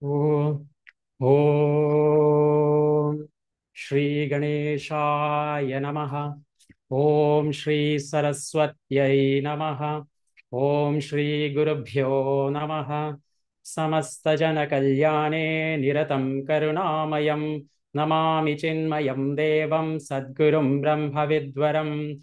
ॐ ॐ श्री गणेशाय नमः। ॐ श्री सरस्वत्यै नमः। ॐ श्री गुरुभ्यो नमः। समस्तजनकल्याणे निरतं करुणामयं नमामि चिन्मयं देवं सद्गुरुं ब्रह्मविद्वरं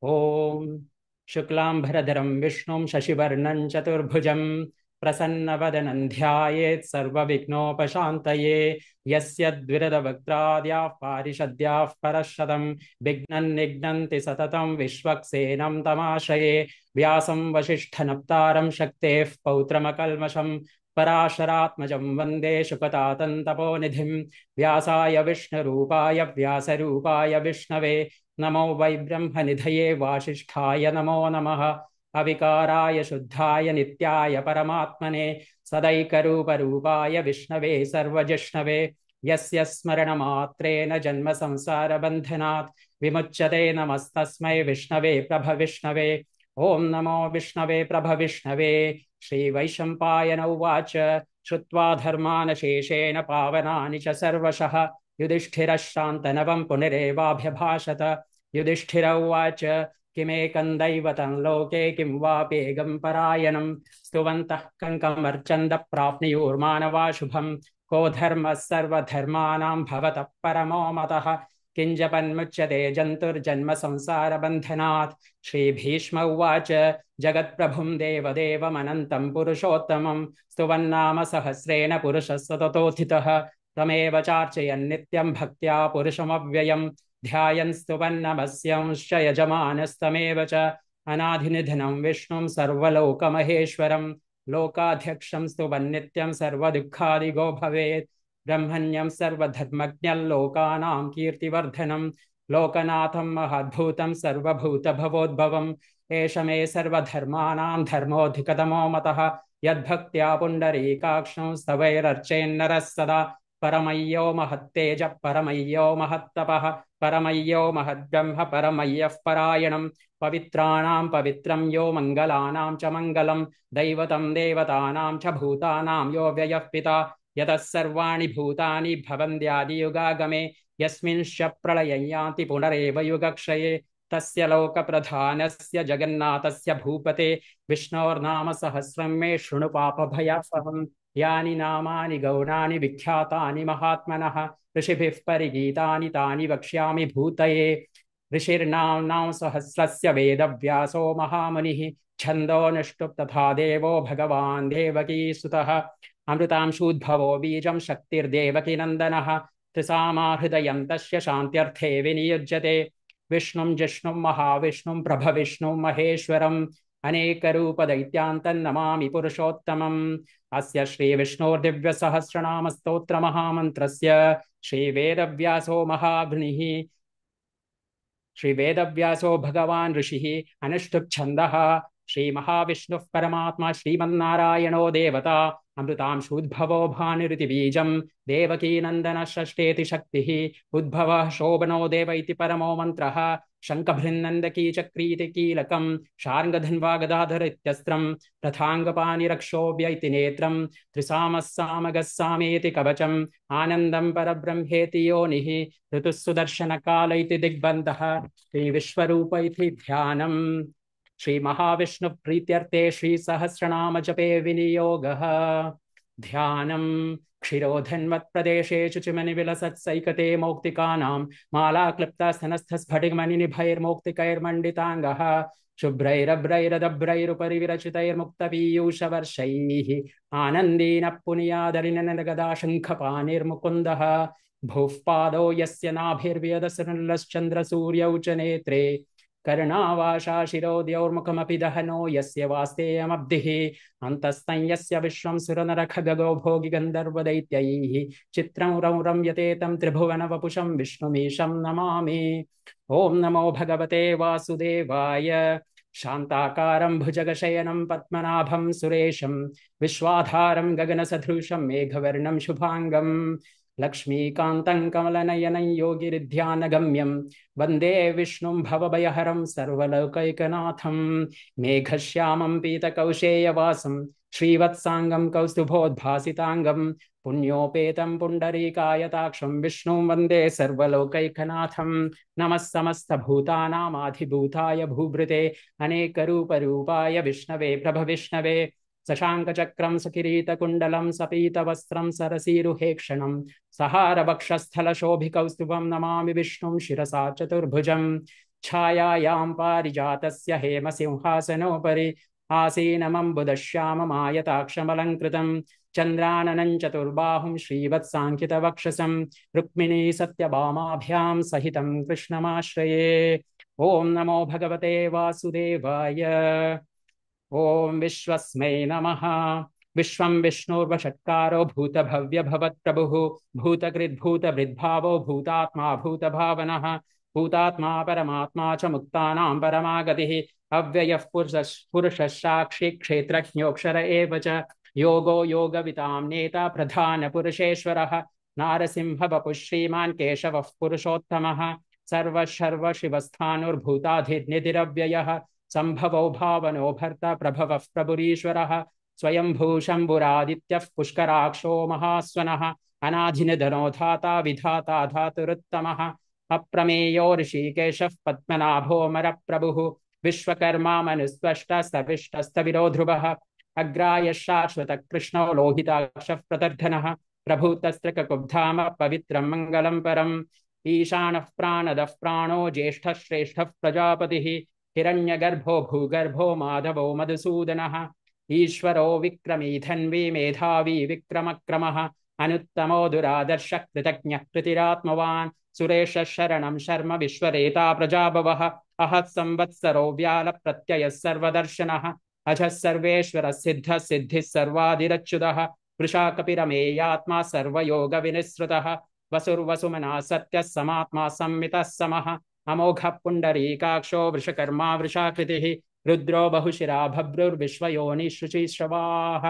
ॐ शुक्लांभरधरं विष्णुं शशिवर्णं चतुर्भुजं प्रसन्नवदनं ध्यायेत् सर्वविघ्नोपशान्तये। यस्य द्विरदवक्त्राद्याः पारिषद्याः परशतं विघ्नं निघ्नन्ति सततं विश्वक्सेनं तमाश्रये। व्यासं वसिष्ठनप्तारं शक्तेः पौत्रमकल्मषं पराशरात्मजं वन्दे शुकतातन्तपोनिधिं। व्यासाय विष्णुरूपाय व्यासरूपाय विष्णवे नमो वै ब्रह्मनिधये वासिष्ठाय नमो नमः। अविकाराय शुद्धाय नित्याय परमात्मने सदैकरूपरूपाय विष्णवे सर्वजिष्णवे। यस्य स्मरणमात्रेण जन्म संसारबन्धनात् विमुच्यते नमस्तस्मै विष्णवे प्रभविष्णवे। ॐ नमो विष्णवे प्रभविष्णवे। श्रीवैशम्पायन उवाच श्रुत्वा धर्मान् शेषेण पावनानि च सर्वशः युधिष्ठिरः शान्तनवं पुनरेवाभ्यभाषत। युधिष्ठिर उवाच किमेकं दैवतं लोके किं वाप्येकं परायणं स्तुवन्तः कङ्कमर्चन्द प्राप्नुयुर्मानवा शुभं। को धर्मः सर्वधर्माणां भवतः परमो मतः किञ्जपन्मुच्यते जन्तुर्जन्म संसारबन्धनात्। श्रीभीष्म उवाच जगत्प्रभुं देवदेवमनन्तं पुरुषोत्तमं स्तुवन्नाम सहस्रेण पुरुषस्य ततोत्थितः। तमेव चार्चयन् नित्यं भक्त्या पुरुषमव्ययम् ध्यायन् स्तुवन्नमस्यांश्च यजमानस्तमेव च। अनाधिनिधनं विष्णुं सर्वलोकमहेश्वरं लोकाध्यक्षं स्तुवन्नित्यं सर्वदुःखादिगो भवेत्। ब्रह्मण्यं सर्वधर्मज्ञल्लोकानां कीर्तिवर्धनं लोकनाथं महद्भूतं सर्वभूतभवोद्भवम्। एष मे सर्वधर्माणां धर्मोऽधिकतमो मतः यद्भक्त्या पुण्डरीकाक्षं स्तवैरर्चेन्नरः सदा। परमय्यो महत्तेज परमय्यो महत्तपः परमय्यो महद्ब्रह्म परमय्यः परायणम्। पवित्राणां पवित्रं यो मङ्गलानां च मङ्गलं दैवतं देवतानां च भूतानां यो व्ययः पिता। यतः सर्वाणि भूतानि भवन्त्यादियुगागमे यस्मिंश्च प्रलयं यान्ति पुनरेव युगक्षये। तस्य लोकप्रधानस्य जगन्नाथस्य भूपते विष्णोर्नाम सहस्रं मे शृणु पापभयापहम्। यानि नामानि गौणानि विख्यातानि महात्मनः ऋषिभिः परिगीतानि तानि वक्ष्यामि भूतये। ऋषिर्नाम्नां सहस्रस्य वेदव्यासो महामुनिः छन्दोनुष्टुप् तथा देवो भगवान् देवकीसुतः। अमृतांशूद्भवो बीजं शक्तिर्देवकी नन्दनः त्रिसामा हृदयं तस्य शान्त्यर्थे विनियुज्यते। विष्णुं जिष्णुं महाविष्णुं प्रभविष्णुं महेश्वरम् अनेकरूपदैत्यान्तन्नमामि पुरुषोत्तमम्। अस्य श्रीविष्णोर्दिव्यसहस्रनामस्तोत्रमहामन्त्रस्य श्रीवेदव्यासो महामुनिः श्रीवेदव्यासो भगवान् ऋषिः अनुष्टुप् श्रीमहाविष्णुः परमात्मा श्रीमन्नारायणो देवता अमृतांशूद्भवो भानुरिति देवकीनन्दनः षष्ठेति शक्तिः उद्भवः शोभनो देव इति परमो मन्त्रः। शङ्खभृन्नन्दकी चक्रीति कीलकं शार्ङ्गधन्वा गदाधर इत्यस्त्रं रथाङ्गपाणिरक्षोभ्य इति नेत्रं त्रिसामः सामगः सामेति कवचम् आनन्दं परब्रह्मेति योनिः ऋतुः सुदर्शनकाल इति दिग्बन्धः श्रीविश्वरूप इति ध्यानम्। श्रीमहाविष्णुप्रीत्यर्थे श्रीसहस्रनाम जपे विनियोगः। ध्यानम् क्षीरोधन्वत्प्रदेशे शुचिमनिविलसत्सैकते मौक्तिकानां मालाक्लृप्ता स्तनस्थस्फटिकमणिनिभैर्मौक्तिकैर्मण्डिताङ्गः शुभ्रैरभ्रैरदभ्रैरुपरि विरचितैर्मुक्तपीयूषवर्षैः आनन्दीनः पुनीयादरिनगदा शङ्खपाणिर्मुकुन्दः। भुः पादौ यस्य नाभिर्व्यदसृल्लश्चन्द्रसूर्यौ च नेत्रे कर्णावाशा शिरोद्यौर्मुखमपि दहनो यस्य वास्तेयमब्धिः अन्तस्तं यस्य विश्वं सुरनरखगगो भोगि गन्धर्वदैत्यैः चित्रं रम्यते तं त्रिभुवनवपुषं विष्णुमीशं नमामि। ॐ नमो भगवते वासुदेवाय। शान्ताकारं भुजगशयनं पद्मनाभं सुरेशं विश्वाधारं गगनसदृशं मेघवर्णं शुभाङ्गं लक्ष्मीकान्तं कमलनयनं योगिरिध्यानगम्यं वन्दे विष्णुं भवभयहरं सर्वलोकैकनाथं। मेघश्यामं पीतकौशेयवासं श्रीवत्सांगं कौस्तुभोद्भासितांगं पुण्योपेतं पुण्डरीकायताक्षं विष्णुं वन्दे सर्वलोकैकनाथं। नमः समस्तभूतानामाधिभूताय भूभृते अनेकरूपरूपाय विष्णवे प्रभविष्णवे। शशाङ्कचक्रं सकिरीटकुण्डलं सपीतवस्त्रं सरसीरुहेक्षणं सहारवक्षस्थलशोभिकौस्तुभं नमामि विष्णुं शिरसा चतुर्भुजं। छायायां पारिजातस्य हेमसिंहासनोपरि आसीनमम्बुदश्याममायताक्षमलङ्कृतं चन्द्राननं चतुर्बाहुं श्रीवत्साङ्कितवक्षसं रुक्मिणी सत्यभामाभ्यां सहितं कृष्णमाश्रये। ॐ नमो भगवते वासुदेवाय। ॐ विश्वस्मै नमः। विश्वं विष्णुर्वषट्कारो भूतभव्यभवत्प्रभुः भूतकृद्भूतभृद्भावो भूतात्मा भूतभावनः भूतात्मा परमात्मा च मुक्तानां परमागतिः अव्ययः पुरुषः साक्षी क्षेत्रज्ञोऽक्षर एव च योगो योगवितां नेता प्रधानपुरुषेश्वरः नारसिंहवपुः श्रीमान् केशवः पुरुषोत्तमः सर्वशिवस्थाणुर्भूताधिनिधिरव्ययः संभवो भावनो भर्ता प्रभवः प्रभुरीश्वरः स्वयंभू शम्भुरादित्यः पुष्कराक्षो महास्वनः अनाधिनिधनो धाता विधाता धातुरुत्तमः अप्रमेयो ऋषिकेशः पद्मनाभोऽमरप्रभुः विश्वकर्मा मनुस्त्वष्टस्तविष्टस्तविरो ध्रुवः अग्राय शाश्वतः कृष्णो लोहिताक्षः प्रदर्धनः प्रभूतस्त्रिककुब्धाम पवित्रं मङ्गलं परम् ईशानः प्राणदः प्राणो ज्येष्ठः श्रेष्ठः प्रजापतिः हिरण्यगर्भो भूगर्भो माधवो मधुसूदनः ईश्वरो विक्रमी धन्वी मेधावी विक्रमक्रमः अनुत्तमो दुरादर्शः कृतज्ञः कृतिरात्मवान् सुरेशः शरणं शर्म विश्वरेता प्रजाभवः अहः संवत्सरो व्याल प्रत्ययः सर्वदर्शनः अजः सर्वेश्वरः सिद्धः सिद्धिः सर्वादिरच्युतः वृषा कपिरमेयात्मा सर्वयोग विनिसृतः वसुर्वसुमना सत्यः समात्मा संमितः समः अमोघः पुण्डरीकाक्षो वृषकर्मा वृषाकृतिः रुद्रो बहुशिरा भभ्रुर्विश्वयोनिशुचिश्रवाः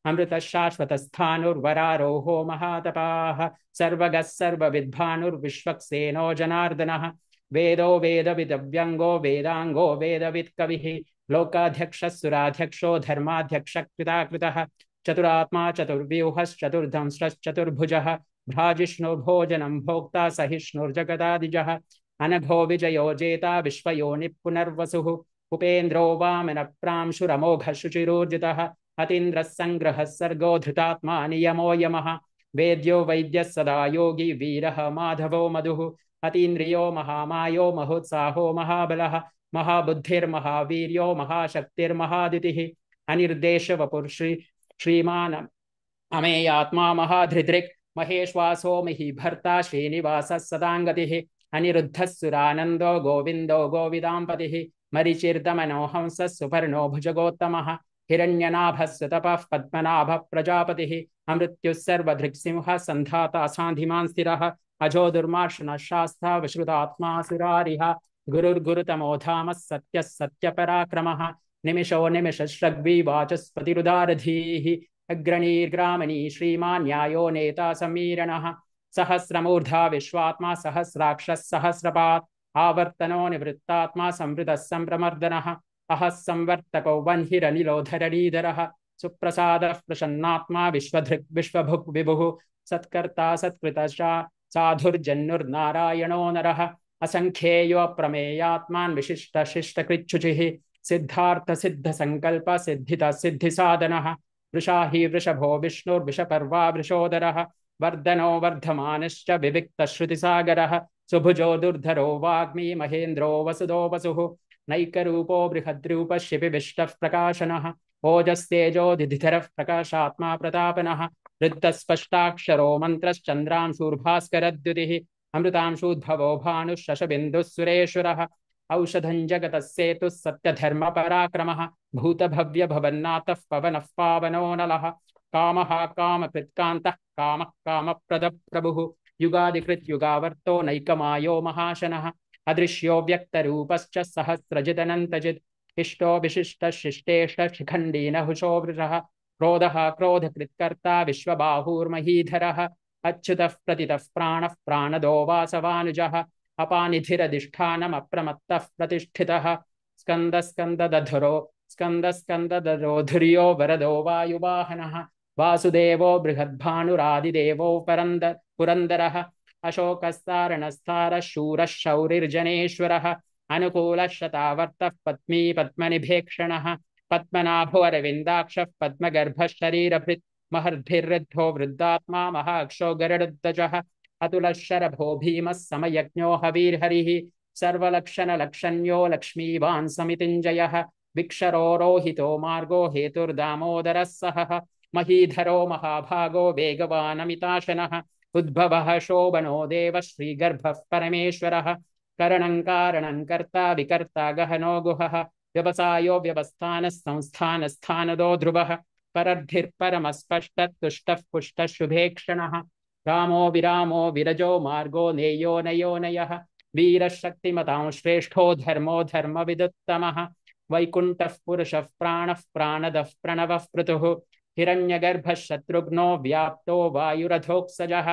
अमृतः शाश्वतस्थाणुर्वरारोहो महातपाः सर्वगः सर्वविद्भानुर्विश्वक्सेनो जनार्दनः वेदो वेदविदव्यङ्गो वेदाङ्गो वेदवित्कविः लोकाध्यक्षः सुराध्यक्षो धर्माध्यक्षः कृताकृतः चतुरात्मा चतुर्व्यूहश्चतुर्धंश्चतुर्भुजः भ्राजिष्णुर्भोजनं भोक्ता सहिष्णुर्जगदादिजः अनघो विजयो जेता विश्वयोनिः पुनर्वसुः उपेन्द्रो वामनप्रांशुरमोघः शुचिरोर्जितः अतीन्द्रः सङ्ग्रहः सर्गो धृतात्मा नियमो यमः वेद्यो वैद्यः सदा योगी वीरः माधवो मधुः अतीन्द्रियो महामायो महोत्साहो महाबलः महाबुद्धिर्महावीर्यो महाशक्तिर्महादितिः अनिर्देशवपुः श्रीमान् अमेयात्मा महाधृदृक् महेश्वासो मिहि भर्ता श्रीनिवासः सदाङ्गतिः अनिरुद्धः सुरानन्दो गोविन्दो गोविदाम्पतिः मरीचिर्दमनो हंसः सुपर्णो भुजगोत्तमः हिरण्यनाभः सुतपः पद्मनाभः प्रजापतिः अमृत्युः सर्वधृक्सिंहः सन्धाता सान्धिमान् स्थिरः अजो दुर्मार्शनः शास्ता विश्रुतात्मा सुरारिः गुरुर्गुरुतमो धामः सत्यः सत्यपराक्रमः निमिषो निमिषश्रग्वी वाचस्पतिरुदारधीः अग्रणीर्ग्रामणी श्रीमान् न्यायो नेता समीरणः सहस्रमूर्धा विश्वात्मा सहस्राक्षः सहस्रपात् आवर्तनो निवृत्तात्मा संवृतः सम्प्रमर्दनः अहः संवर्तको वह्निरनिलोधरणीधरः सुप्रसादः प्रसन्नात्मा विश्वधृक् विश्वभुक् विभुः सत्कर्ता सत्कृतश्चा साधुर्जन्युर्नारायणो नरः असङ्ख्येयो प्रमेयात्मान् विशिष्टशिष्टकृच्छुचिः सिद्धार्थ सिद्ध संकल्प सिद्धित सिद्धिसाधनः वृषा हि वृषभो विष्णुर्वृषपर्वा वृषोदरः वर्धनो वर्धमानश्च विविक्तश्रुतिसागरः सुभुजो दुर्धरो वाग्मी महेन्द्रो वसुदो वसुः नैकरूपो बृहद्रूपः शिपिविष्टः प्रकाशनः ओजस्तेजो दिधिधरः प्रकाशात्मा प्रतापनः वृत्तस्पष्टाक्षरो मन्त्रश्चन्द्रांशूर्भास्करद्युतिः अमृतांशूद्भवो भानुः शशबिन्दुः सुरेश्वरः औषधं जगतः सेतुः सत्यधर्मपराक्रमः भूतभव्यभवन्नाथः पवनः पावनो नलः कामः कामकृत्कान्तः कामः कामप्रदप्रभुः युगादिकृत् युगावर्तो नैकमायो महाशनः अदृश्यो व्यक्तरूपश्च सहस्रजिदनन्तजित् इष्टो विशिष्टशिष्टेष्ट शिखण्डी नहुषो वृषः क्रोधः क्रोधकृत्कर्ता विश्वबाहुर्महीधरः अच्युतः प्रतितः प्राणः प्राणदो वासवानुजः अपानिधिरधिष्ठानमप्रमत्तः प्रतिष्ठितः स्कन्दस्कन्दधरो स्कन्दस्कन्ददरोधुर्यो वरदो वायुवाहनः वासुदेवो बृहद्भानुरादिदेवो पुरन्दरः अशोकस्तारणस्तारः शूरः शौरिर्जनेश्वरः अनुकूलः शतावर्तः पद्मी पद्मनिभेक्षणः पद्मनाभो अरविन्दाक्षः पद्मगर्भः शरीरभृत् महर्भिर्वृद्धो वृद्धात्मा महाक्षो गरुडध्वजः अतुलः शरभो भीमः समयज्ञो हवीर्हरिः सर्वलक्षणलक्षण्यो लक्ष्मीवान् समितिञ्जयः विक्षरोरोहितो मार्गो हेतुर्दामोदरः सहः महीधरो महाभागो वेगवानमिताशनः उद्भवः शोभनो देवः श्रीगर्भः परमेश्वरः करणं कारणं कर्ता विकर्ता गहनो गुहः व्यवसायो व्यवस्थानः संस्थानस्थानदो ध्रुवः परद्धिर्परमस्पष्टतुष्टः पुष्टः शुभेक्षणः रामो विरामो विरजो मार्गो नेयो नयोनयः वीरः शक्तिमतां श्रेष्ठो धर्मो धर्मविदुत्तमः वैकुण्ठः पुरुषः प्राणः प्राणदः प्रणवः पृथुः हिरण्यगर्भः शत्रुघ्नो व्याप्तो वायुरथोक्सजः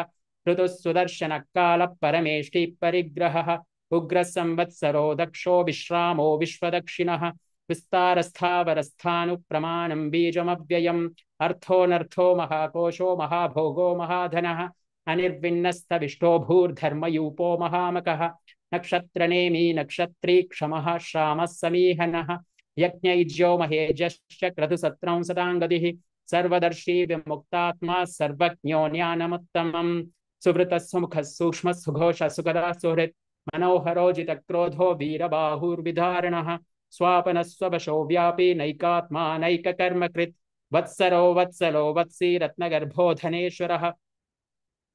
ऋतुः सुदर्शनः कालः परमेष्टि परिग्रहः उग्रः संवत्सरो दक्षो विश्रामो विश्वदक्षिणः विस्तारस्थावरस्थानुप्रमाणं बीजमव्ययम् अर्थोऽनर्थो महाकोशो महाभोगो महाधनः अनिर्विन्नस्तविष्टो भूर्धर्मयूपो महामकः नक्षत्रनेमी नक्षत्री क्षमः श्रामः समीहनः यज्ञैज्यो महेजश्च क्रतुसत्रं सदाङ्गदिः सर्वदर्शी विमुक्तात्मा सर्वज्ञो ज्ञानमुत्तमम् सुवृतः सुमुखः सूक्ष्मः सुघोषः सुखदा सुहृत् मनोहरो जितक्रोधो वीरबाहुर्विधारणः स्वापनः स्ववशो व्यापी नैकात्मा नैककर्मकृत् वत्सरो वत्सलो वत्सी रत्नगर्भो धनेश्वरः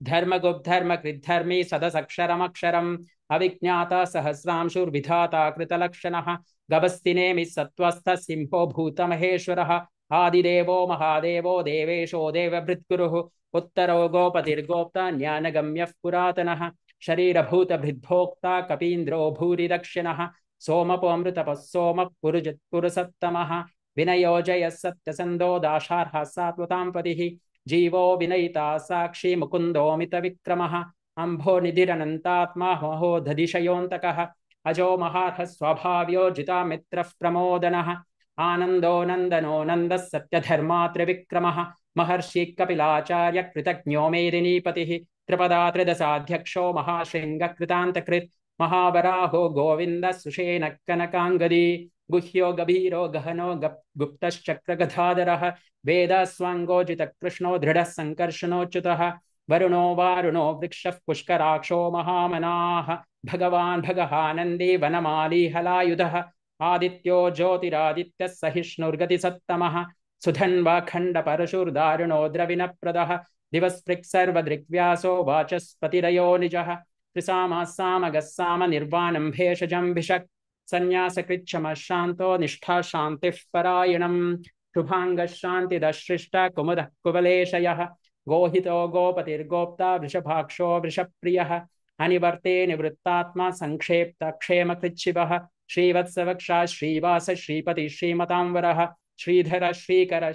धर्मगुप्धर्मकृद्धर्मी सदसक्षरमक्षरम् अविज्ञाता सहस्रांशुर्विधाता कृतलक्षणः गभस्तिनेमि सत्त्वस्थः सिंहो भूतमहेश्वरः आदिदेवो महादेवो देवेशो देवभृत्कुरुः उत्तरो गोपतिर्गोप्ता ज्ञानगम्यः पुरातनः शरीरभूतभृद्भोक्ता कपीन्द्रो भूरिदक्षिणः सोमपोऽमृतपः सोमः पुरुसत्तमः विनयोजयः सत्यसन्दो दाशार्हः सात्वतां पतिः जीवो विनयिता साक्षी मुकुन्दोमित विक्रमः अम्भो निधिरनन्तात्मा महोदधिशयोऽन्तकः अजो महार्हः स्वभाव्यो जिता मित्रः प्रमोदनः आनन्दो नन्दनो नन्दः सत्यधर्मा त्रिविक्रमः महर्षि कपिलाचार्य कृतज्ञो मेदिनीपतिः त्रिपदा त्रिदशाध्यक्षो महाशृङ्गकृतान्तकृत् महावराहो गोविन्द सुषेण कनकाङ्गदी गुह्यो गभीरो गहनो गुप्तश्चक्रगधाधरः वेदस्वाङ्गोजितकृष्णो दृढः सङ्कर्षणोच्युतः वरुणो वारुणो वृक्षः पुष्कराक्षो महामनाः भगवान् भगहानन्दी वनमाली हलायुधः आदित्यो ज्योतिरादित्यः सहिष्णुर्गतिसत्तमः सुधन्वाखण्डपरशुर्दारुणो द्रविणप्रदः दिवस्पृक्सर्वदृग्व्यासो वाचस्पतिरयो निजः त्रिसामः सामगः साम निर्वाणं भेषजं भिषक् संन्यासकृच्छमः शान्तो निष्ठा शान्तिः परायणम् शुभाङ्गः शान्तिदश्रिष्टा कुमुदः कुवलेशयः गोहितो गोपतिर्गोप्ता वृषभाक्षो वृषप्रियः अनिवर्ते निवृत्तात्मा संक्षेप्त क्षेमकृच्छिवः श्रीवत्सवक्षा श्रीवास श्रीपति श्रीमतांवरः श्रीधर श्रीकर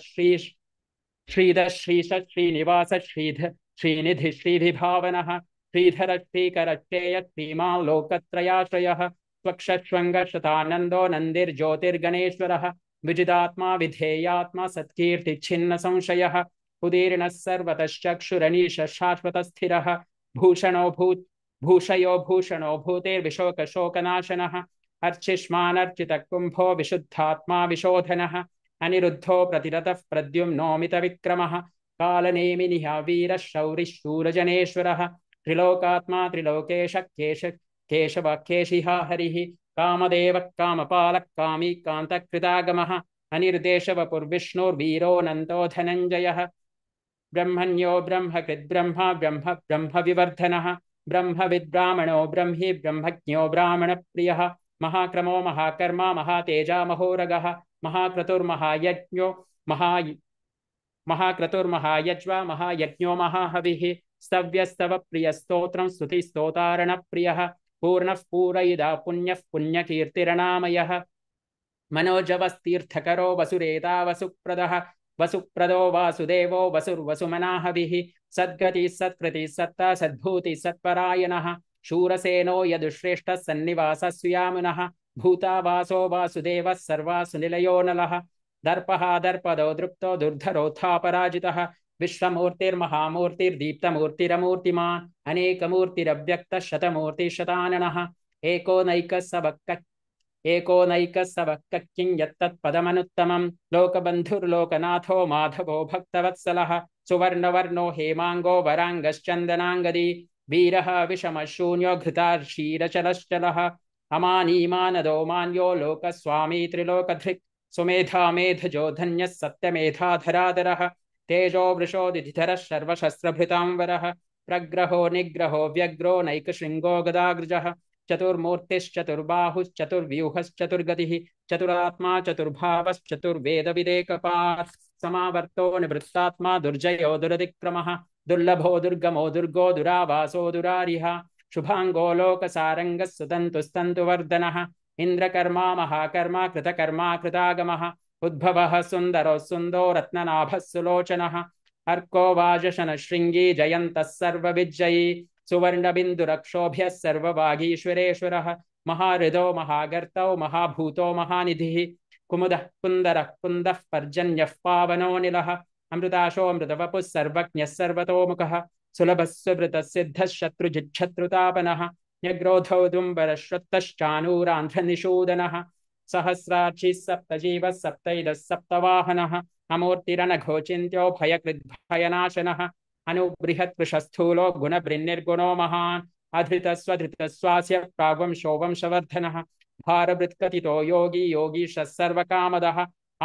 श्रीधर श्रीश श्रीनिवास श्रीनिधि श्रीधिभावनः श्रीधर श्रीकर श्रेय श्रीमान् लोकत्रयाश्रयः त्वक्षश्वङ्गशतानन्दो नन्दिर्ज्योतिर्गणेश्वरः विजितात्मा विधेयात्मा सत्कीर्तिच्छिन्न संशयः उदीर्णः सर्वतश्चक्षुरनीश शाश्वतस्थिरः भूषयो भूषणो भूतेर्विशोकशोकनाशनः अर्चिष्मानर्चितकुम्भो विशुद्धात्मा विशोधनः अनिरुद्धो प्रतिरतः प्रद्युम्नोमितविक्रमः कालनेमिनिः वीरः शौरिः शूरजनेश्वरः त्रिलोकात्मा त्रिलोकेश केशव केशिहा हरिः कामदेवः कामपालः कामी कान्तकृतागमः अनिर्देशवपुर्विष्णुर्वीरोऽनन्तो धनञ्जयः ब्रह्मण्यो ब्रह्मकृद्ब्रह्मा ब्रह्म ब्रह्मविवर्धनः ब्रह्मविद्ब्राह्मणो ब्रह्मी ब्रह्मज्ञो ब्राह्मणप्रियः महाक्रमो महाकर्मा महातेजा महोरगः महाक्रतुर्महायज्वा महायज्ञो महाहविः स्तव्यस्तव प्रियस्तोत्रं स्तुतिस्तोतारणप्रियः पूर्णः पूरयिदा पुण्यः पुण्यकीर्तिरनामयः मनोजवस्तीर्थकरो वसुरेता वसुप्रदः वसुप्रदो वासुदेवो वसुर्वसुमनाहविः सद्गतिः सत्कृतिः सत्ता सद्भूतिः सत्परायणः शूरसेनो यदुश्रेष्ठः सन्निवासः सुयामुनः भूतावासो वासुदेवः सर्वासु निलयो नलः दर्पः दर्पदो दृप्तो दुर्धरोऽथापराजितः विश्वमूर्तिर्महामूर्तिर्दीप्तमूर्तिरमूर्तिमान् अनेकमूर्तिरव्यक्तः शतमूर्तिशताननः एको नैकः सबक्कः किं यत्तत्पदमनुत्तमम् लोकबन्धुर्लोकनाथो माधवो भक्तवत्सलः सुवर्णवर्णो हेमाङ्गो वराङ्गश्चन्दनाङ्गदी वीरः विषमः शून्यो घृतार्षीरचलश्चलः अमानीमानदो मान्यो लोकस्वामी त्रिलोकधृक् सुमेधा मेधजो धन्यः सत्यमेधाधराधरः तेजो वृषोदिधिधरः सर्वशस्त्रभृतांवरः प्रग्रहो निग्रहो व्यग्रो नैकशृङ्गो गदाग्रजः चतुर्मूर्तिश्चतुर्बाहुश्चतुर्व्यूहश्चतुर्गतिः चतुरात्मा चतुर्भावश्चतुर्वेदविदेकपात् समावर्तो निवृत्तात्मा दुर्जयो दुरतिक्रमः दुर्लभो दुर्गमो दुर्गो दुरावासो दुरारिः शुभांगो लोकसारंगः सुतन्तुस्तन्तुवर्धनः इन्द्रकर्मा महाकर्मा कृतकर्मा कृतागमः उद्भवः सुन्दरो सुन्दो रत्ननाभः सुलोचनः अर्को वाजशन शृंगी जयन्तः सर्वविज्जयी सुवर्णबिन्दुरक्षोभ्यः सर्ववागीश्वरेश्वरः महाहृदो महागर्तौ महाभूतो महानिधिः कुमुदः कुन्दरः कुन्दः पर्जन्यः पावनोऽनिलः अमृताशो अमृतवपुः सर्वज्ञः सर्वतोमुखः सुलभः सुवृतः सिद्धः शत्रुजिच्छत्रुतापनः न्यग्रोधौदुम्बरश्वत्तश्चानूरान्ध्रनिषूदनः सहस्राक्षी सप्तजीवः सप्तैदः सप्तवाहनः अमूर्तिरनघोचिन्त्यो भयकृद्भयनाशनः अनुबृहत्कृशस्थूलो गुणबृन्निर्गुणो महान् अधृतस्वधृतस्वास्य प्राग्वंशो वंशवर्धनः भारवृत्कथितो योगी योगीशः सर्वकामदः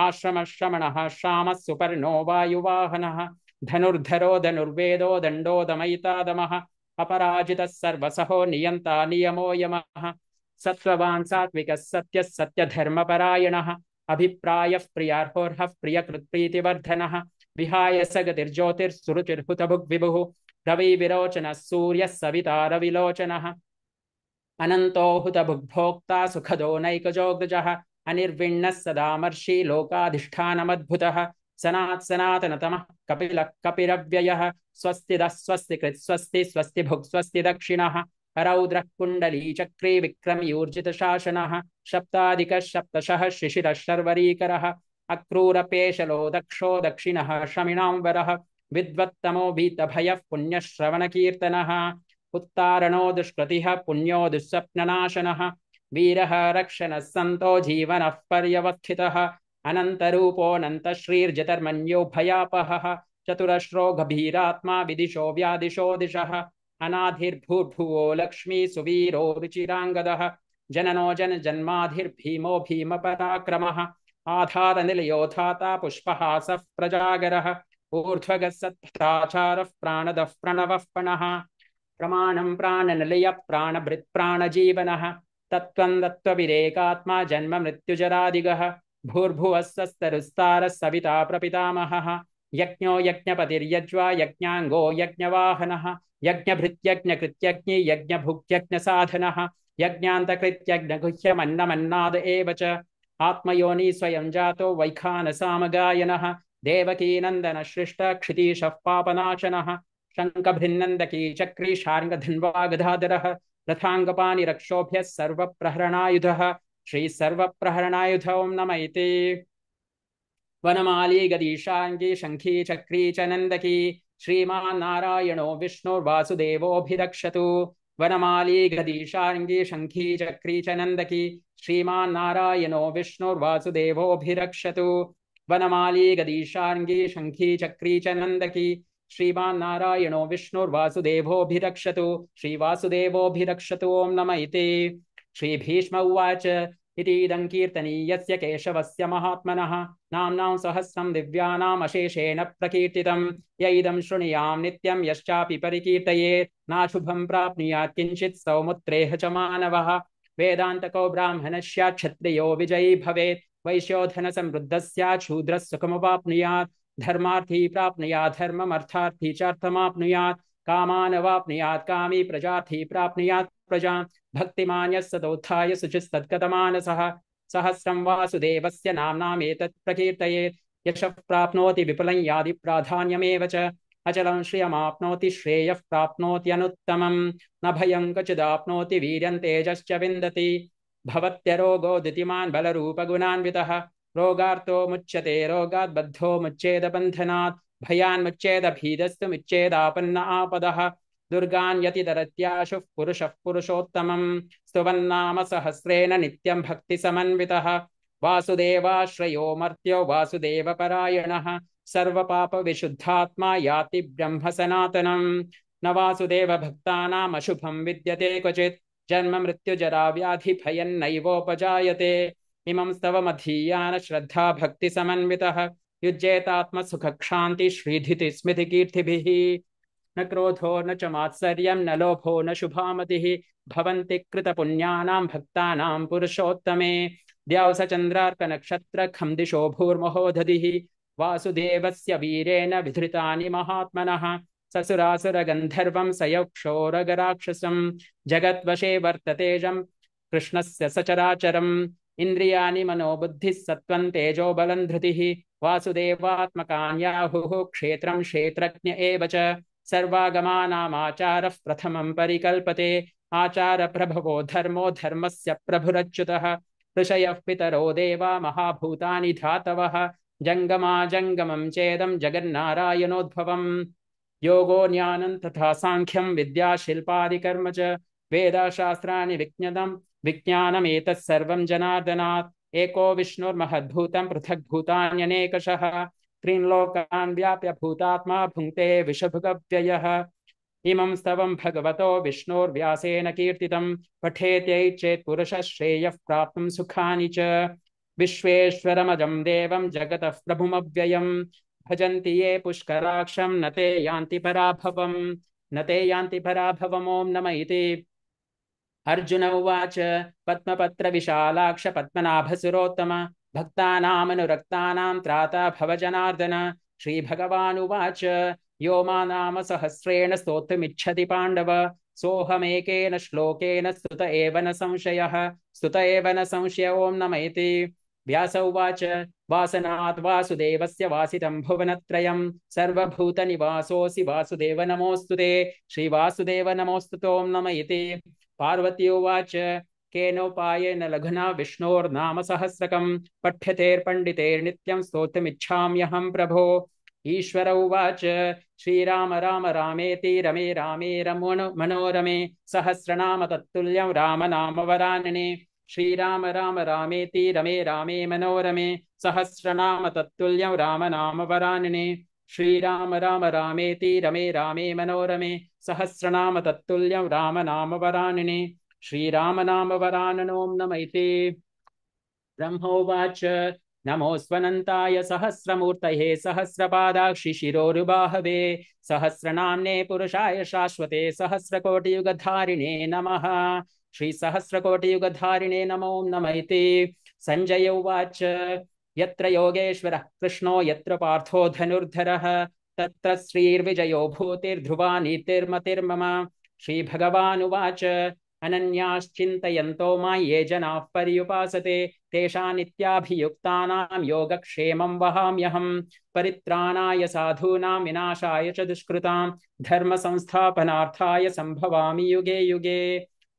आश्रमश्रमणः श्रामः सुपर्णो वायुवाहनः धनुर्धरो धनुर्वेदो दण्डो दमयितादमः अपराजितः सर्वसहो नियन्ता नियमो यमः सत्त्ववान् सात्विकः सत्यः सत्यधर्मपरायणः अभिप्रायः प्रियार्होर्हः प्रियकृत्प्रीतिवर्धनः विहाय सगतिर्ज्योतिर्सुरुचिर्हुतभुग्विभुः रविविरोचनः सूर्यः सविता रविलोचनः अनन्तो हुतभुग्भोक्ता सुखदो नैकजोऽग्रजः अनिर्विण्णः सदामर्षि लोकाधिष्ठानमद्भुतः सनातनतमः कपिलः कपिरव्ययः स्वस्तिदः स्वस्तिकृत् स्वस्ति स्वस्ति भुक् स्वस्ति दक्षिणः रौद्रः कुण्डली चक्री विक्रमयूर्जितशासनः सप्ताधिकः सप्तशः शिशिरः शर्वरीकरः अक्रूरपेशलो दक्षो दक्षिणः शमिणां वरः विद्वत्तमो भीतभयः पुण्यश्रवणकीर्तनः उत्तारणो दुष्कृतिः पुण्यो दुःस्वप्ननाशनः वीरः रक्षणः सन्तो जीवनः पर्यवस्थितः अनन्तरूपोऽनन्तश्रीर्जतर्मन्यो भयापहः चतुरश्रो गभीरात्मा विदिशो व्यादिशो दिशः अनाधिर्भूर्भुवो लक्ष्मी सुवीरो रुचिराङ्गदः जननो जनजन्माधिर्भीमो भीमपराक्रमः आधारनिलयो धाता पुष्पहासः प्रजागरः ऊर्ध्वगः सत्पथाचारः प्राणदः प्रणवः पणः प्रमाणं प्राणनिलय प्राणभृत् प्राणजीवनः तत्त्वं तत्त्वविरेकात्मा जन्म मृत्युजरादिगः भूर्भुवः सस्तरुस्तारः सविता प्रपितामहः यज्ञो यज्ञपतिर्यज्वा यज्ञाङ्गो यज्ञवाहनः यज्ञभृत्यज्ञकृत्यज्ञि यज्ञभुक्यज्ञसाधनः यज्ञान्तकृत्यज्ञगुह्यमन्नमन्नाद एव च आत्मयोनि स्वयं जातो वैखानसामगायनः देवकीनन्दनसृष्ट क्षितीशः पापनाशनः शङ्खभृन्नन्दकी चक्री शार्ङ्गधन्वा गदाधरः रथाङ्गपाणिरक्षोभ्यः सर्वप्रहरणायुधः श्रीसर्वप्रहरणायुध ॐ नमः इति वनमाली गदीशाङ्गी शङ्खी चक्री च नन्दकी श्रीमान्नारायणो विष्णुर्वासुदेवोऽभिरक्षतु वनमाली गदीशाङ्गी शङ्खी चक्री च नन्दकी श्रीमान्नारायणो विष्णुर्वासुदेवोऽभिरक्षतु वनमाली गदीशाङ्गी शङ्खी चक्री च नन्दकी श्रीमान्नारायणो विष्णुर्वासुदेवोऽभिरक्षतु श्रीवासुदेवोऽभिरक्षतु ॐ नमः इति श्रीभीष्म उवाच इतीदं कीर्तनीयस्य केशवस्य महात्मनः नाम्नां सहस्रं दिव्यानाम् अशेषेण प्रकीर्तितं यैदं शृणुयां नित्यं यश्चापि परिकीर्तयेत् नाशुभं प्राप्नुयात् किञ्चित् सौमुत्रेह च मानवः वेदान्तको ब्राह्मणः स्यात् क्षत्रियो विजयी भवेत् वैश्यो धनसमृद्धः स्यात् शूद्रः सुखमवाप्नुयात् धर्मार्थी प्राप्नुयात् धर्ममर्थार्थी च अर्थमाप्नुयात् कामानवाप्नुयात् कामी प्रजार्थी प्राप्नुयात् प्रजां भक्तिमान्यः सदोत्थाय शुचिस्तत्कतमानसः सहस्रं वासुदेवस्य नाम्नामेतत् प्रकीर्तयेत् यशः प्राप्नोति विपुलं यादि प्राधान्यमेव च अचलं श्रियमाप्नोति श्रेयः प्राप्नोत्यनुत्तमं न भयं क्वचिदाप्नोति वीर्यं तेजश्च विन्दति भवत्यरोगोदितिमान् बलरूपगुणान्वितः रोगार्तो मुच्यते रोगात् बद्धो मुच्येद बन्धनात् भयान्मुच्येद भीदस्तु मुच्येदापन्न आपदः दुर्गान् यतितरत्याशुः पुरुषः पुरुषोत्तमम् स्तुवन्नाम सहस्रेण नित्यं भक्तिसमन्वितः वासुदेवाश्रयो मर्त्यो वासुदेवपरायणः सर्वपापविशुद्धात्मा याति ब्रह्म सनातनम् न वासुदेव भक्तानाम् अशुभं विद्यते क्वचित् जन्म मृत्युजरा व्याधि भयन्नैवोपजायते इमं स्तवमधीयान श्रद्धा भक्तिसमन्वितः युज्येतात्मसुखक्षान्ति श्रीधिति स्मृति कीर्तिभिः न क्रोधो न च मात्सर्यं न लोभो न शुभामतिः भवन्ति कृतपुण्यानां भक्तानां पुरुषोत्तमे द्यावसचन्द्रार्कनक्षत्रखं दिशो भूर्महोदधिः वासुदेवस्य वीरेण विधृतानि महात्मनः ससुरासुरगन्धर्वं सयक्षोरगराक्षसं जगद्वशे वर्ततेजं कृष्णस्य सचराचरम् इन्द्रियाणि मनोबुद्धिः सत्त्वं तेजो बलं धृतिः वासुदेवात्मकान्याहुः क्षेत्रं क्षेत्रज्ञ एव च सर्वागमानामाचारः प्रथमं परिकल्पते आचारप्रभवो धर्मो धर्मस्य प्रभुरच्युतः ऋषयः पितरो देवा महाभूतानि धातवः जङ्गमाजङ्गमं चेदं जगन्नारायणोद्भवम् योगो ज्ञानं तथा साङ्ख्यं विद्या शिल्पादिकर्म च वेदाशास्त्राणि विज्ञानमेतत् सर्वं जनार्दनात् एको विष्णुर्महद्भूतं पृथग्भूतान्यनेकशः त्रीन्लोकान् व्याप्य भूतात्मा भुङ्क्ते विषभुगव्ययः इमं स्तवं भगवतो विष्णोर्व्यासेन कीर्तितं पठेत्यै चेत् पुरुषः श्रेयः प्राप्तुं सुखानि च विश्वेश्वरमजं देवं जगतः प्रभुमव्ययम् भजन्ति ये पुष्कराक्षं न ते यान्ति पराभवम् ॐ नम इति अर्जुन उवाच पद्मपत्रविशालाक्ष पद्मनाभसुरोत्तम भक्तानामनुरक्तानां त्राता भव जनार्दन श्रीभगवानुवाच यो मा नाम सहस्रेण स्तोत्रमिच्छति पाण्डव सोऽहमेकेन श्लोकेन स्तुत एव न संशयः ॐ नम इति व्यास उवाच वासनात् वासुदेवस्य वासितं भुवनत्रयं सर्वभूतनिवासोऽसि वासुदेव नमोऽस्तु ते श्रीवासुदेव नमोऽस्तु ते ॐ नम इति पार्वती उवाच केनोपायेन लघुना विष्णोर्नाम सहस्रकं पठ्यतेर्पण्डितैर्नित्यं स्तोत्रमिच्छाम्यहं प्रभो ईश्वर उवाच श्रीराम राम रामेति रमे रामे मनोरमे सहस्रनाम तत्तुल्यं राम नाम वरानने श्रीराम राम रामेति रमे रामे मनोरमे सहस्रनाम तत्तुल्यं राम नाम वरानने श्रीराम राम रामेति रमे रामे मनोरमे सहस्रनाम तत्तुल्यं राम नाम वरानने श्रीराम नाम वराननो नम इति ब्रह्मोवाच नमोऽस्त्वनन्ताय सहस्रमूर्तये सहस्रपादाक्षि शिरोरुबाहवे सहस्रनाम्ने पुरुषाय शाश्वते सहस्रकोटियुगधारिणे नमः श्रीसहस्रकोटियुगधारिणे नमो नम इति संजय उवाच यत्र योगेश्वरः कृष्णो यत्र पार्थो धनुर्धरः तत्र श्रीर्विजयो भूतिर्ध्रुवा नीतिर्मतिर्मम श्रीभगवानुवाच अनन्याश्चिन्तयन्तो मां ये जनाः पर्युपासते तेषानित्याभियुक्तानां योगक्षेमं वहाम्यहं परित्राणाय साधूनां विनाशाय च दुष्कृतां धर्मसंस्थापनार्थाय सम्भवामि युगे युगे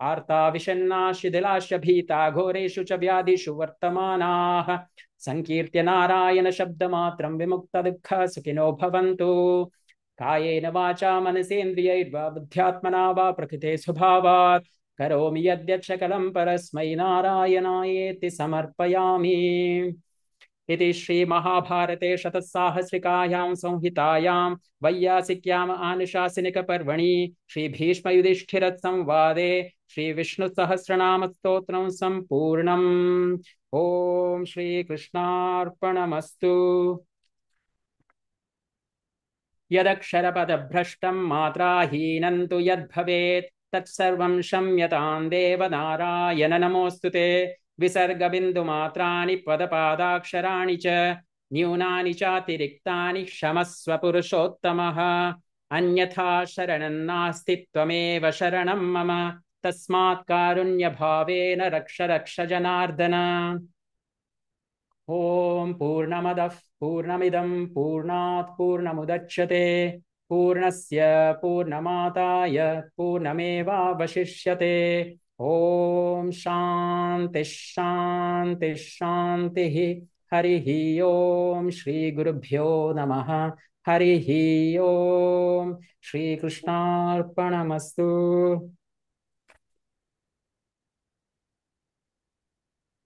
आर्ताविषण्णाश्चिदिलाश्च भीता घोरेषु च व्याधिषु वर्तमानाः संकीर्त्य नारायण शब्दमात्रं विमुक्तदुःखा सुखिनो भवन्तु कायेन वाचा मनसेन्द्रियैर्वा बुद्ध्यात्मना वा प्रकृते स्वभावात् करोमि यद्यत् सकलं परस्मै नारायणायेति समर्पयामि इति श्रीमहाभारते शतसाहस्रिकायां संहितायां वैयासिक्याम् आनुशासनिकपर्वणि श्रीभीष्मयुधिष्ठिरसंवादे श्रीविष्णुसहस्रनामस्तोत्रं सम्पूर्णम् ॐ श्रीकृष्णार्पणमस्तु यदक्षरपदभ्रष्टं मात्राहीनं तु यद्भवेत् तत्सर्वं क्षम्यतां देव नारायण नमोऽस्तु ते विसर्गबिन्दुमात्राणि पदपादाक्षराणि च न्यूनानि चातिरिक्तानि क्षमस्व पुरुषोत्तमः अन्यथा शरणं नास्ति त्वमेव शरणं मम तस्मात् कारुण्यभावेन रक्ष रक्ष जनार्दन ॐ पूर्णमदः पूर्णमिदं पूर्णात् पूर्णमुदच्यते पूर्णस्य पूर्णमादाय पूर्णमेवावशिष्यते ओम शांति शांति शांति। हरि ओम श्री गुरुभ्यो नमः। हरि ओम श्री कृष्णार्पणमस्तु।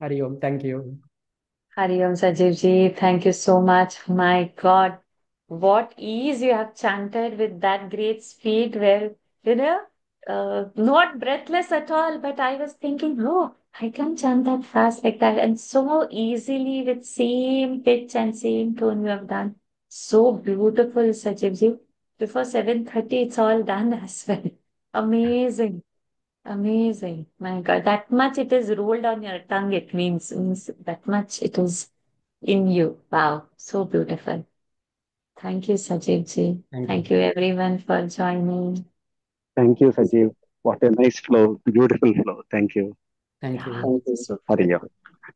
Hari Om. Thank you. Hari Om Sajiv ji, thank you so much. My God, what ease you have chanted with that great speed where, you know, not breathless at all, but I was thinking, oh, I can chant that fast like that. And so easily with same pitch and same tone you have done. So beautiful, Sajiv ji. Before 7:30, it's all done as well. Amazing. Amazing. My God, that much it is rolled on your tongue, it means that much it is in you. Wow, so beautiful. Thank you, Sajid ji. Thank you. Thank you, everyone, for joining. Thank you, Sajiv. What a nice flow, beautiful flow. Thank you. Thank Yeah, you. so Hari Om. beautiful.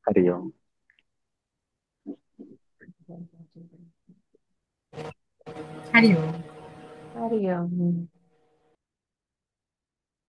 Hari Om. Hariom. Hari Om.